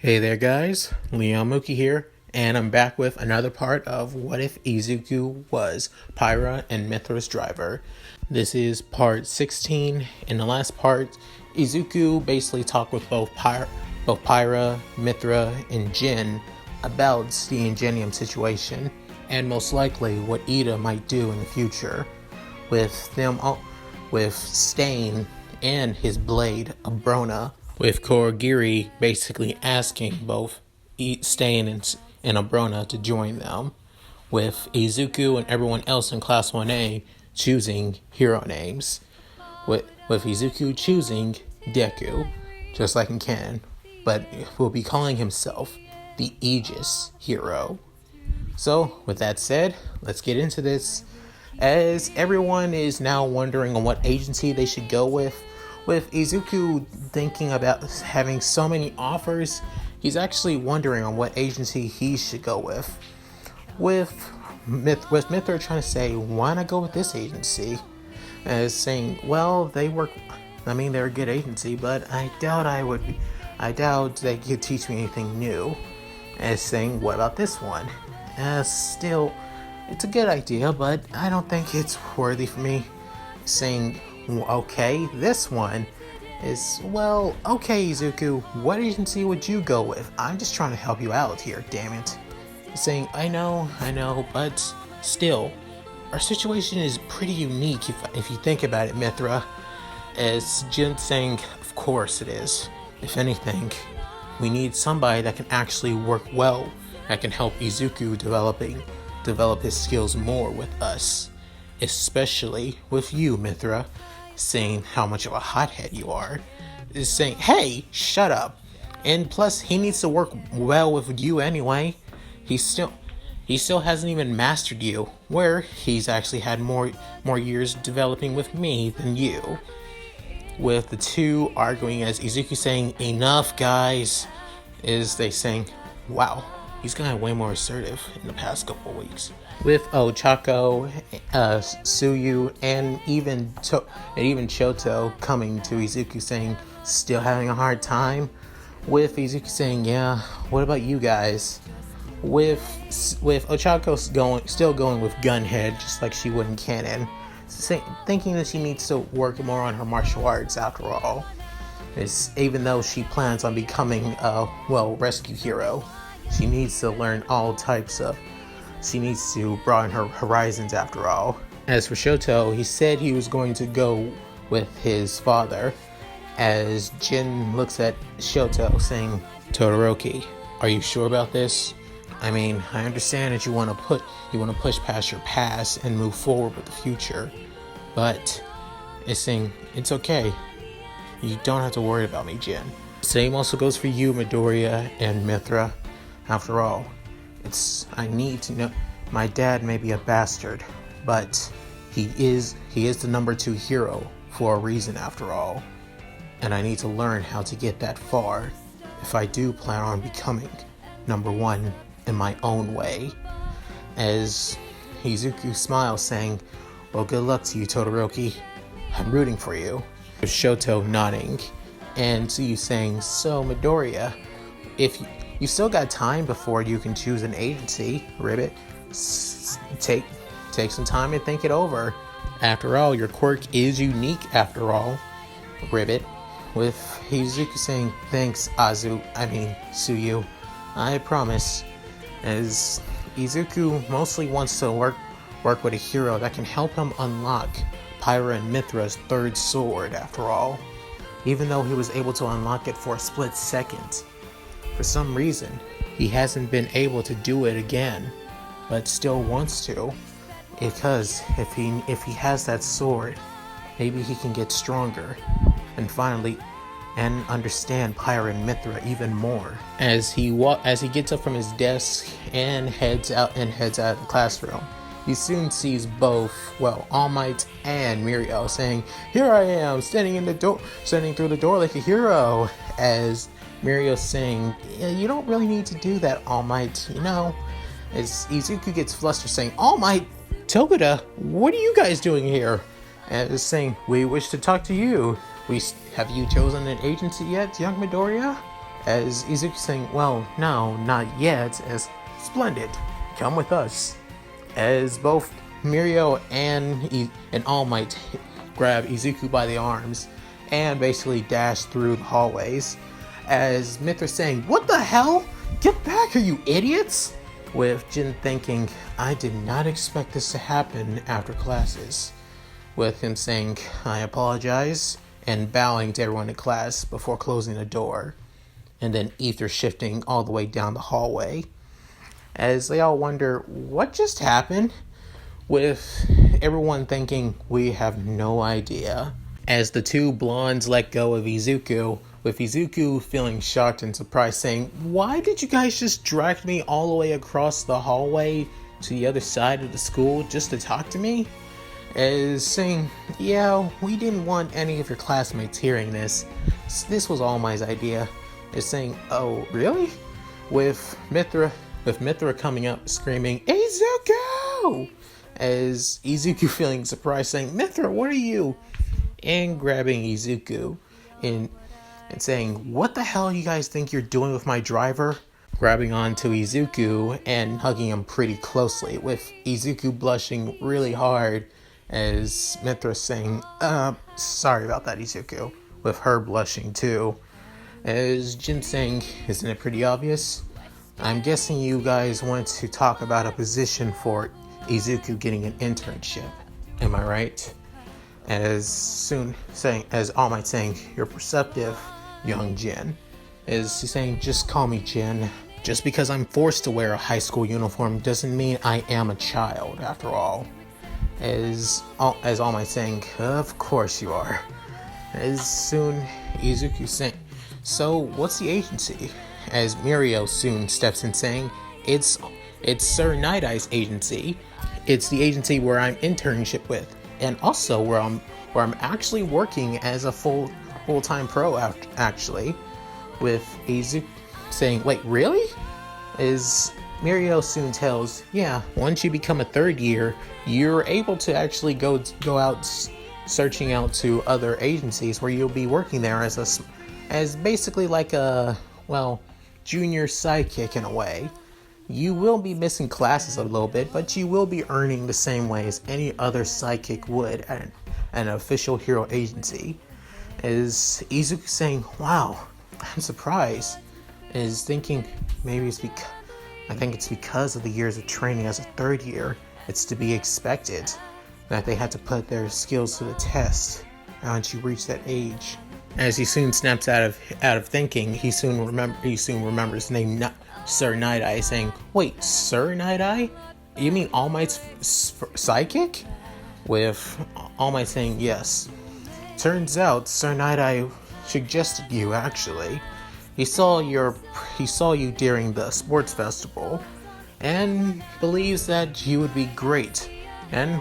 Hey there guys, Leon Mooky here, and I'm back with another part of What If Izuku Was Pyra and Mythra's driver. This is part 16. In the last part, Izuku basically talked with both Pyra, Mythra, and Jin about the Ingenium situation, and most likely what Ida might do in the future, with Stain and his blade, Abrona, with Korogiri basically asking both Stain and Abrona to join them, with Izuku and everyone else in Class 1A choosing hero names, with Izuku choosing Deku, just like in canon, but will be calling himself the Aegis hero. So, with that said, let's get into this, as everyone is now wondering on what agency they should go with Izuku thinking about having so many offers. He's actually wondering on what agency he should go with. With Mythra trying to say, why not go with this agency? As saying, well, they're a good agency, but I doubt they could teach me anything new. As saying, what about this one? Still, it's a good idea, but I don't think it's worthy for me. Saying, okay, this one is, well, okay, Izuku, what agency would you go with? I'm just trying to help you out here, damn it. Saying, I know, but still, our situation is pretty unique if you think about it, Mythra. As Jin saying, of course it is. If anything, we need somebody that can actually work well, that can help Izuku develop his skills more with us. Especially with you, Mythra, saying how much of a hothead you are, is saying, hey, shut up. And plus, he needs to work well with you anyway. He still hasn't even mastered you, where he's actually had more years developing with me than you. With the two arguing, as Izuku saying, enough guys, is they saying, wow, he's gotten way more assertive in the past couple of weeks. With Ochako, Tsuyu, and even Choto coming to Izuku saying, still having a hard time. With Izuku saying, yeah, what about you guys? With Ochako still going with Gunhead, just like she would in canon. Thinking that she needs to work more on her martial arts after all. Even though she plans on becoming a, rescue hero, she needs to learn all types of... She needs to broaden her horizons after all. As for Shoto, he said he was going to go with his father, as Jin looks at Shoto saying, Todoroki, are you sure about this? I mean, I understand that you want to push past your past and move forward with the future, but it's saying, it's okay. You don't have to worry about me, Jin. Same also goes for you, Midoriya and Mythra. After all, I need to know. My dad may be a bastard, but he is the number 2 hero for a reason after all. And I need to learn how to get that far if I do plan on becoming number 1 in my own way. As Izuku smiles saying, well, good luck to you, Todoroki. I'm rooting for you. With Shoto nodding, and Tsuyu saying, so Midoriya, if you still got time before you can choose an agency, Ribbit. Take some time and think it over. After all, your quirk is unique after all, Ribbit. With Izuku saying, thanks, Tsuyu. I promise. As Izuku mostly wants to work with a hero that can help him unlock Pyra and Mythra's 3rd sword after all. Even though he was able to unlock it for a split second. For some reason, he hasn't been able to do it again, but still wants to, because if he has that sword, maybe he can get stronger, and finally, understand Pyra and Mythra even more. As he gets up from his desk and heads out of the classroom, he soon sees both, All Might and Mirio saying, here I am, standing through the door like a hero, as Mirio saying, you don't really need to do that, All Might, As Izuku gets flustered saying, All Might, Togeda, what are you guys doing here? And is saying, we wish to talk to you. Have you chosen an agency yet, young Midoriya? As Izuku saying, well, no, not yet, as splendid, come with us. As both Mirio and All Might grab Izuku by the arms and basically dash through the hallways. As Mythra saying, what the hell? Get back here, you idiots! With Jin thinking, I did not expect this to happen after classes. With him saying, I apologize, and bowing to everyone in class before closing the door. And then ether shifting all the way down the hallway. As they all wonder, what just happened? With everyone thinking, we have no idea. As the two blondes let go of Izuku, with Izuku feeling shocked and surprised, saying, why did you guys just drag me all the way across the hallway to the other side of the school just to talk to me? As saying, yeah, we didn't want any of your classmates hearing this. This was All Might's idea. Is saying, oh, really? With Mythra coming up screaming, Izuku! As Izuku feeling surprised, saying, Mythra, what are you? And grabbing Izuku and saying, what the hell you guys think you're doing with my driver? Grabbing onto Izuku and hugging him pretty closely, with Izuku blushing really hard as Mythra saying, sorry about that, Izuku, with her blushing too. As Jin saying, isn't it pretty obvious? I'm guessing you guys want to talk about a position for Izuku getting an internship. Am I right? As All Might saying, you're perceptive, young Jin. As he's saying, just call me Jin. Just because I'm forced to wear a high school uniform doesn't mean I am a child, after all. As All Might saying, of course you are. As soon Izuku saying, so what's the agency? As Mirio soon steps in saying, it's Sir Nightaye's agency. It's the agency where I'm internship with, and also where I'm actually working as a full-time pro actually. With Izuku saying, wait, really? As Mirio soon tells, yeah, once you become a third year, you're able to actually go out searching out to other agencies where you'll be working there as basically like a, well, junior sidekick in a way. You will be missing classes a little bit, but you will be earning the same way as any other sidekick would at an official hero agency. As Izuku saying, wow, I'm surprised. Is thinking maybe I think it's because of the years of training as a third year. It's to be expected that they had to put their skills to the test once you reach that age. As he soon snaps out of thinking, he soon remembers the name Sir Nighteye, saying, wait, Sir Nighteye? You mean All Might's psychic? With All Might saying, yes. Turns out Sir Nighteye suggested you, actually. He saw you during the sports festival and believes that you would be great. And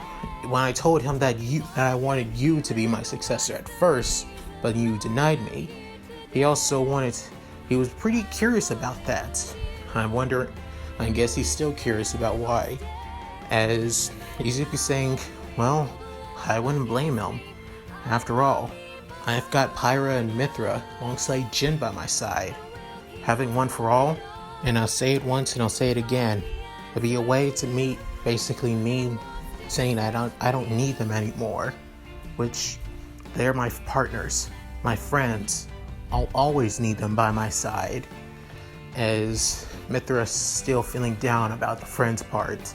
when I told him that I wanted you to be my successor at first, but you denied me, he was pretty curious about that. I guess he's still curious about why. As Izuku saying, well, I wouldn't blame him. After all, I've got Pyra and Mythra alongside Jin by my side. Having one for all, and I'll say it once and I'll say it again, it'll be a way to basically me saying that I don't need them anymore. Which, they're my partners, my friends. I'll always need them by my side. As Mythra's still feeling down about the friends part,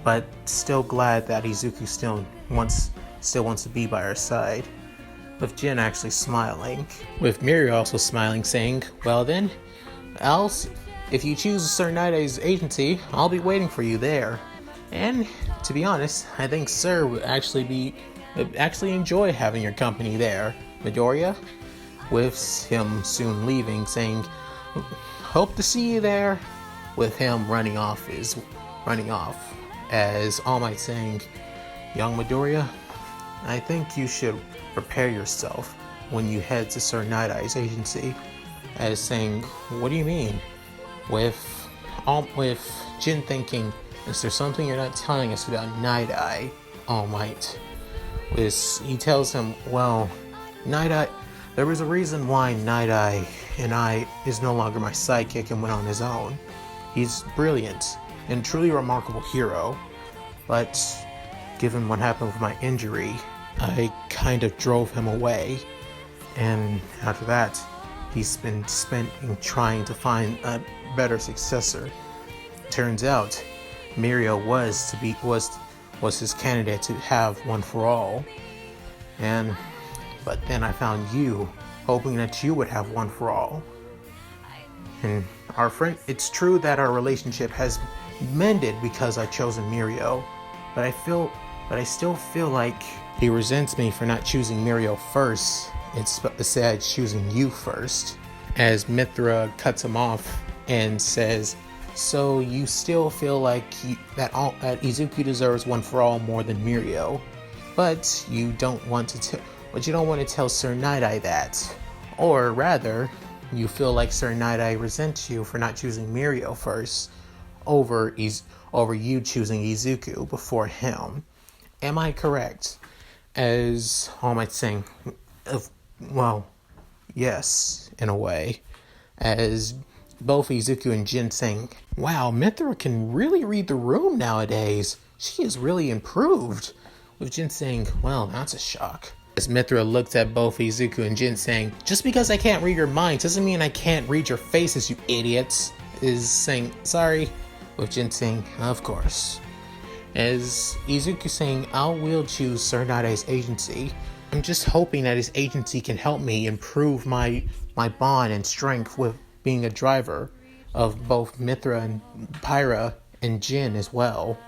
but still glad that Izuku still wants to be by her side. With Jin actually smiling. With Mirio also smiling, saying, well then, if you choose Sir Nighteye's agency, I'll be waiting for you there. And, to be honest, I think Sir would actually enjoy having your company there, Midoriya. With him soon leaving, saying, hope to see you there. With him running off, as All Might saying, young Midoriya, I think you should prepare yourself when you head to Sir Nighteye's agency. As saying, what do you mean? With Jin thinking, is there something you're not telling us about Nighteye? All Might. He tells him, well, Nighteye, there was a reason why Nighteye and I is no longer my sidekick and went on his own. He's brilliant and truly remarkable hero, but given what happened with my injury, I kind of drove him away, and after that, he's been spending trying to find a better successor. Turns out, Mirio was his candidate to have One for All, but then I found you, hoping that you would have One for All. And it's true that our relationship has mended because I chosen Mirio, but I still feel like he resents me for not choosing Mirio first. Instead choosing you first. As Mythra cuts him off and says, "So you still feel like that Izuku deserves One for All more than Mirio, but you don't want to tell Sir Nighteye that, or rather, you feel like Sir Nighteye resents you for not choosing Mirio first over you choosing Izuku before him. Am I correct?" As All Might saying, well, yes, in a way. As both Izuku and Jin saying, "Wow, Mythra can really read the room nowadays. She is really improved." With Jin saying, "Well, that's a shock." As Mythra looks at both Izuku and Jin saying, "Just because I can't read your mind doesn't mean I can't read your faces, you idiots." Is saying, "Sorry." With Jin saying, "Of course." As Izuku saying, "I will choose Sir Nightae's agency. I'm just hoping that his agency can help me improve my bond and strength with being a driver of both Mythra and Pyra and Jin as well.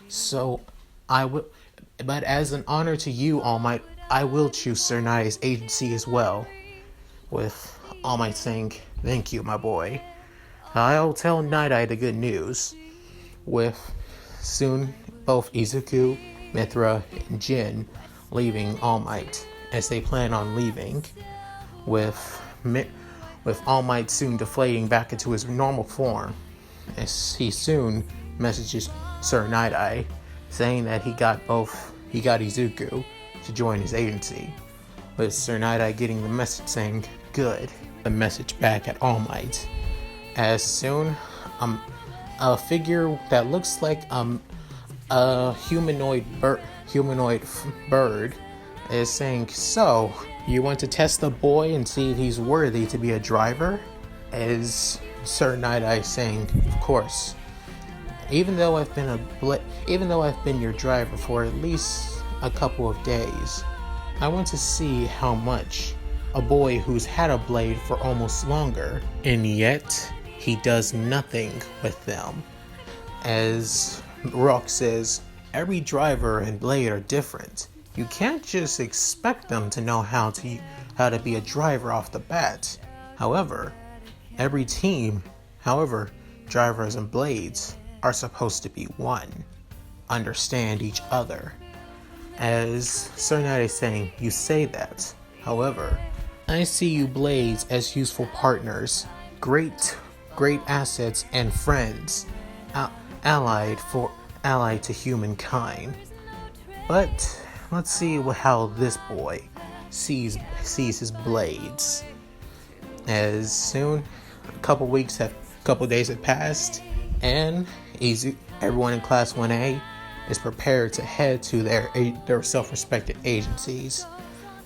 So I will, but as an honor to you, All Might, I will choose Sir Night's agency as well." With All Might saying, "Thank you, my boy. I'll tell Nighteye the good news." With soon both Izuku, Mythra, and Jin leaving All Might as they plan on leaving, with All Might soon deflating back into his normal form, as he soon messages Sir Nighteye saying that he got Izuku to join his agency, with Sir Nighteye getting the message saying, "Good," the message back at All Might. As soon a figure that looks like a humanoid bird is saying, "So, you want to test the boy and see if he's worthy to be a driver?" As Sir Nighteye saying, "Of course. Even though I've been your driver for at least a couple of days, I want to see how much a boy who's had a blade for almost longer, and yet he does nothing with them." As Rock says, "Every driver and blade are different. You can't just expect them to know how to be a driver off the bat. However, drivers and blades are supposed to be one. Understand each other." As Sir Nighteye is saying, "You say that. However, I see you blades as useful partners, great assets and friends, allied to humankind. But let's see how this boy sees his blades." As soon a couple days have passed, and everyone in Class 1A is prepared to head to their self-respected agencies.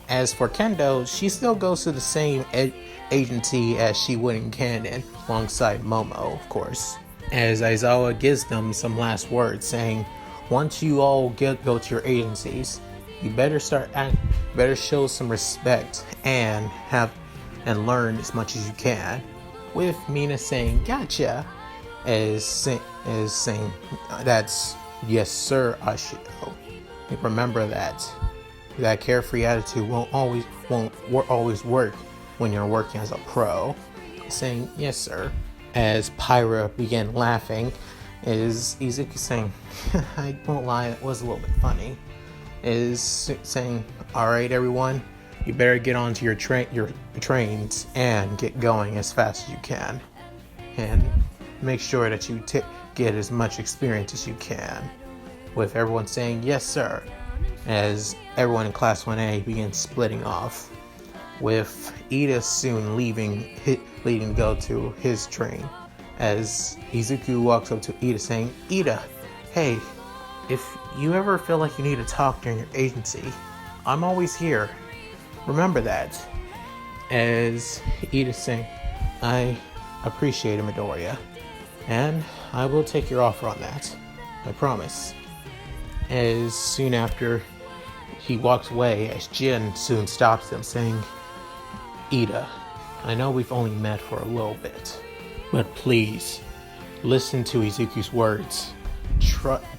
As for Kendo, she still goes to the same agency as she would in canon, alongside Momo, of course. As Aizawa gives them some last words, saying, "Once you all go to your agencies, you better show some respect and learn as much as you can." With Mina saying, "Gotcha," as saying, "That's yes, sir, Ashido. Remember that carefree attitude won't always work when you're working as a pro." Saying, "Yes, sir." As Pyra began laughing, is Izuku saying, "I won't lie, it was a little bit funny." Is saying, "Alright everyone, you better get onto your trains and get going as fast as you can. And make sure that you get as much experience as you can." With everyone saying, "Yes sir," as everyone in Class 1A begins splitting off. with Ida soon leaving to go to his train, as Izuku walks up to Ida saying, Ida, hey, if you ever feel like you need to talk during your agency, I'm always here. Remember that. As Ida's saying, I appreciate it, Midoriya, and I will take your offer on that. I promise. As soon after he walks away, as Jin soon stops him, saying, Ida, I know we've only met for a little bit, but please, listen to Izuku's words.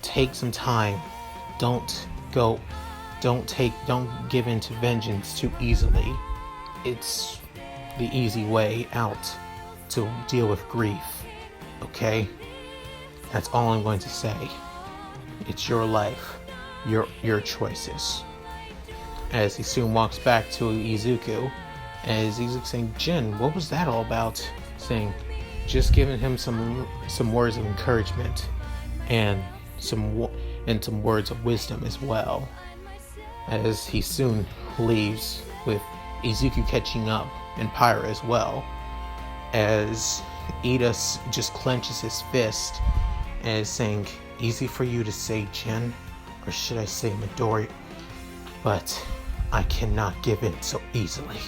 Take some time. Don't give in to vengeance too easily. It's the easy way out to deal with grief, okay? That's all I'm going to say. It's your life, your choices. As he soon walks back to Izuku, as Izuku saying, Jin, what was that all about? Saying, just giving him some words of encouragement and some words of wisdom as well. As he soon leaves with Izuku catching up and Pyra as well. As Ida just clenches his fist and is saying, easy for you to say, Jin, or should I say Midori, but I cannot give in so easily.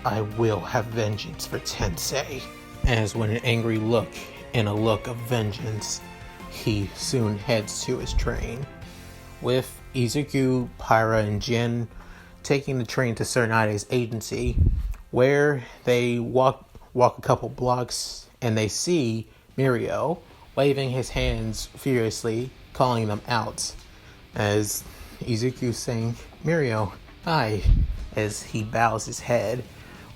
I will have vengeance for Tensei. As with an angry look and a look of vengeance, he soon heads to his train, with Izuku, Pyra, and Jin taking the train to Sir Nightaye's agency, where they walk a couple blocks and they see Mirio waving his hands furiously, calling them out, as Izuku saying, Mirio, hi, as he bows his head,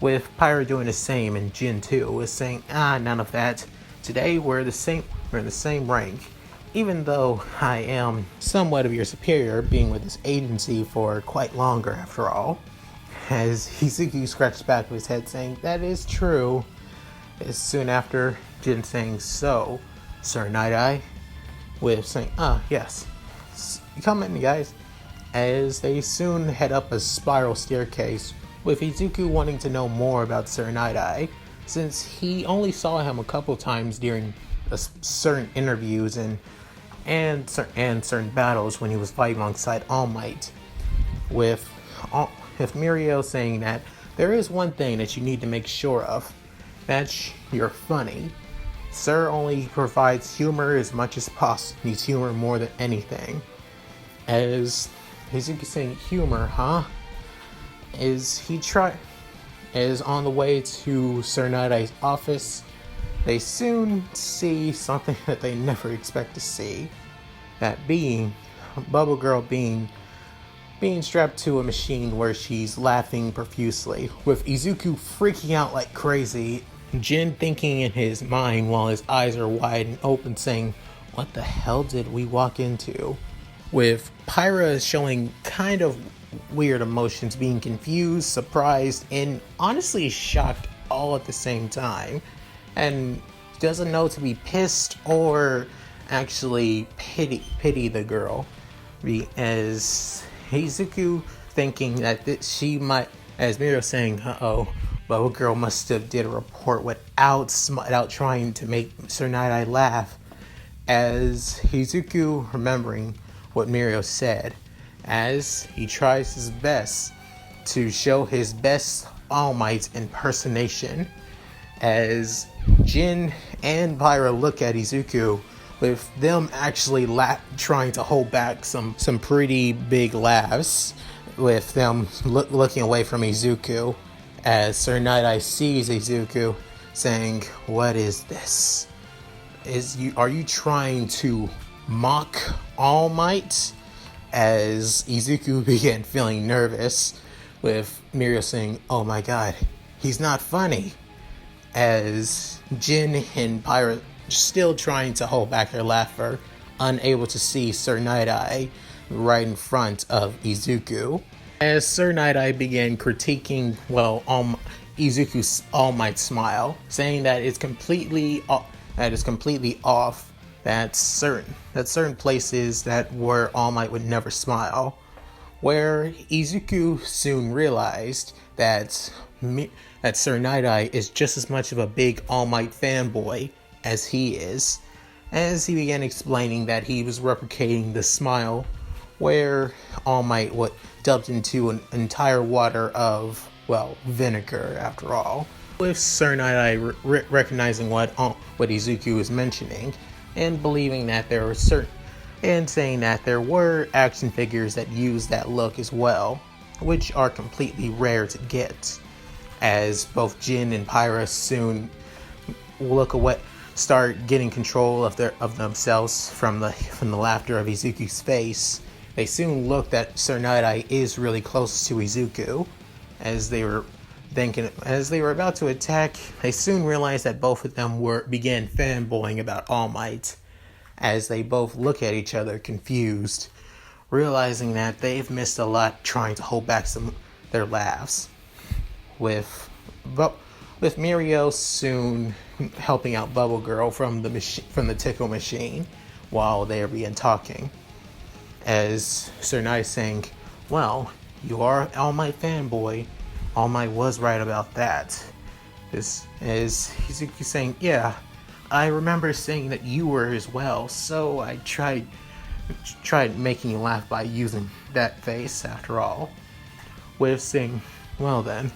with Pyra doing the same, and Jin too is saying, none of that. Today we're in the same rank, even though I am somewhat of your superior, being with this agency for quite longer after all. As Izuku scratches back of his head saying, that is true. As soon after, Jin saying, so, Sir Nighteye, with saying, yes, come in, guys. As they soon head up a spiral staircase, with Izuku wanting to know more about Sir Nighteye, since he only saw him a couple times during certain interviews and certain battles when he was fighting alongside All Might, with Mirio saying that there is one thing that you need to make sure of, that you're funny. Sir only provides humor as much as possible, needs humor more than anything. As Izuku saying, humor, huh? As on the way to Sir Nighteye's office, they soon see something that they never expect to see. That being Bubble Girl being strapped to a machine where she's laughing profusely, with Izuku freaking out like crazy, Jin thinking in his mind while his eyes are wide and open saying, what the hell did we walk into? With Pyra showing kind of weird emotions, being confused, surprised, and honestly shocked all at the same time, and doesn't know to be pissed or actually pity the girl, as Izuku thinking that she might, as Mirio saying, Bubble Girl must have did a report without trying to make Sir Nighteye laugh, as Izuku remembering what Mirio said, as he tries his best to show his best All Might impersonation, as Jin and Pyra look at Izuku, with them actually trying to hold back some pretty big laughs, with them looking away from Izuku, as Sir Nighteye sees Izuku saying, what is this? Are you trying to mock All Might? As Izuku began feeling nervous, with Mirio saying, oh my god, he's not funny. As Jin and Pyra still trying to hold back their laughter, unable to see Sir Nighteye right in front of Izuku. As Sir Nighteye began critiquing, Izuku's All Might smile, saying that it's completely off, that certain places that where All Might would never smile, where Izuku soon realized that Sir Nighteye is just as much of a big All Might fanboy as he is, as he began explaining that he was replicating the smile where All Might dubbed into an entire water of, well, vinegar after all. With Sir Nighteye recognizing what Izuku was mentioning and believing that there were saying that there were action figures that use that look as well, which are completely rare to get, as both Jin and Pyra soon start getting control of themselves from the laughter of Izuku's face. They soon looked that Sir Nighteye is really close to Izuku, as they were about to attack. They soon realized that both of them began fanboying about All Might, as they both look at each other confused, realizing that they've missed a lot trying to hold back their laughs. With Mirio soon helping out Bubble Girl from the tickle machine while they began talking, as Sir Nighteye saying, "Well, you are All Might fanboy. All Might was right about that." As Izuku saying, "Yeah, I remember saying that you were as well, so I tried making you laugh by using that face after all." With saying, "Well then,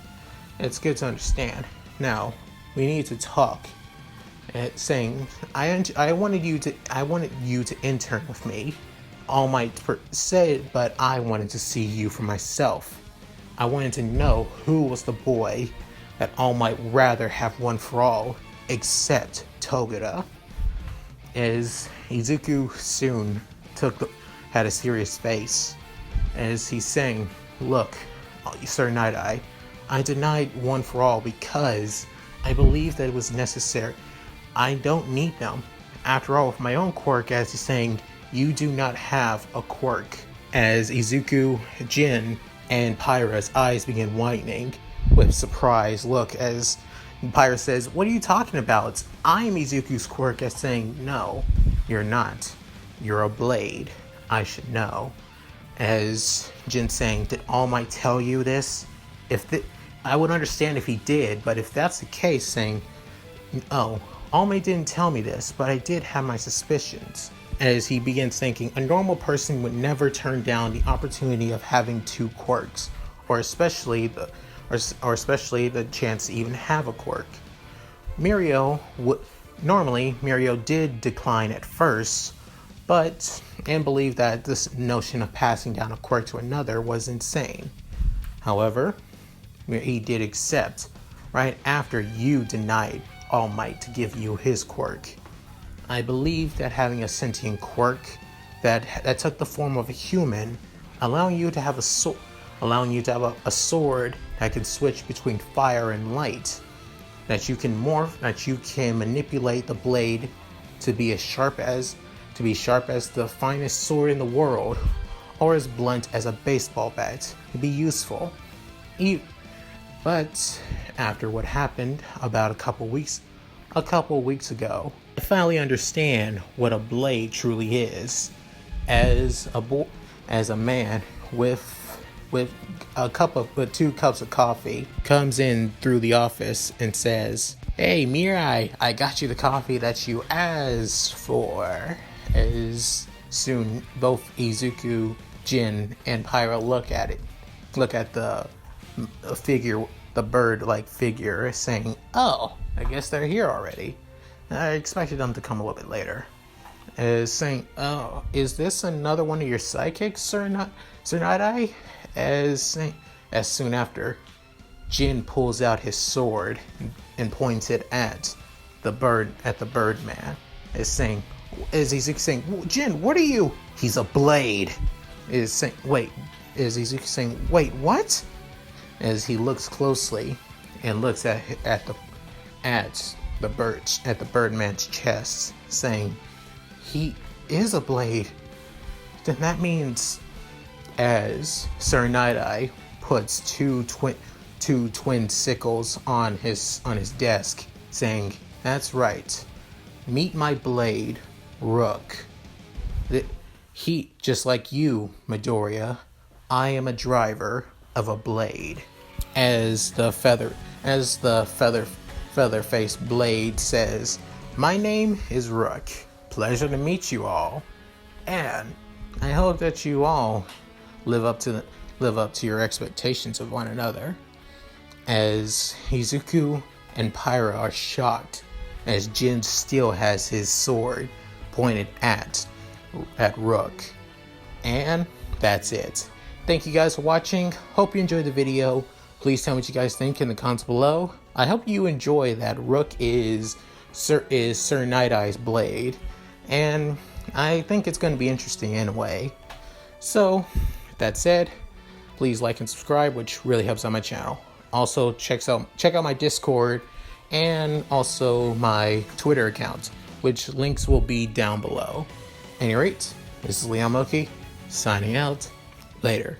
it's good to understand. Now, we need to talk." Saying, I wanted you to intern with me. All Might said, but I wanted to see you for myself. I wanted to know who was the boy that All Might rather have one for all, except Togeda." As Izuku soon had a serious face, as he's saying, "Look, Sir Nighteye, I denied one for all because I believed that it was necessary. I don't need them. After all, with my own quirk," as he's saying, "you do not have a quirk." As Izuku, Jin, and Pyra's eyes begin widening with surprise look, as Pyra says, "What are you talking about? I'm Izuku's quirk," as saying, "No, you're not. You're a blade. I should know." As Jin saying, "Did All Might tell you this? I would understand if he did, but if that's the case," saying, "Oh, All Might didn't tell me this, but I did have my suspicions." As he begins thinking, a normal person would never turn down the opportunity of having two quirks, or especially the chance to even have a quirk. Mirio did decline at first, and believed that this notion of passing down a quirk to another was insane. However, he did accept right after you denied All Might to give you his quirk. I believe that having a sentient quirk that took the form of a human, allowing you to have a sword that can switch between fire and light, that you can manipulate the blade to be sharp as the finest sword in the world, or as blunt as a baseball bat, to be useful. But after what happened about a couple weeks ago, I finally understand what a blade truly is. As a man with two cups of coffee comes in through the office and says, "Hey Mirai, I got you the coffee that you asked for." As soon both Izuku, Jin, and Pyra look at the figure, the bird-like figure, saying, "Oh, I guess they're here already. I expected them to come a little bit later." As saying, "Oh, is this another one of your sidekicks, Sir Nighteye?" As soon after, Jin pulls out his sword and points it at the Birdman. As Izuku saying, "Jin, what are you?" "He's a blade." Izuku saying, "Wait, what?" As he looks closely and looks at the Birdman's chest, saying, "He is a blade. Then that means..." As Sir Nighteye puts two twin sickles on his desk, saying, "That's right. Meet my blade, Rook. He, just like you, Midoriya, I am a driver of a blade. As the feather-faced blade says, my name is Rook. Pleasure to meet you all. And I hope that you all live up to your expectations of one another. As Izuku and Pyra are shocked as Jin still has his sword pointed at Rook. And that's it. Thank you guys for watching. Hope you enjoyed the video. Please tell me what you guys think in the comments below. I hope you enjoy that Rook is Sir Nightaye's blade. And I think it's going to be interesting in a way. So, with that said, please like and subscribe, which really helps out my channel. Also, check out my Discord and also my Twitter account, which links will be down below. At any rate, this is Mooky, signing out. Later.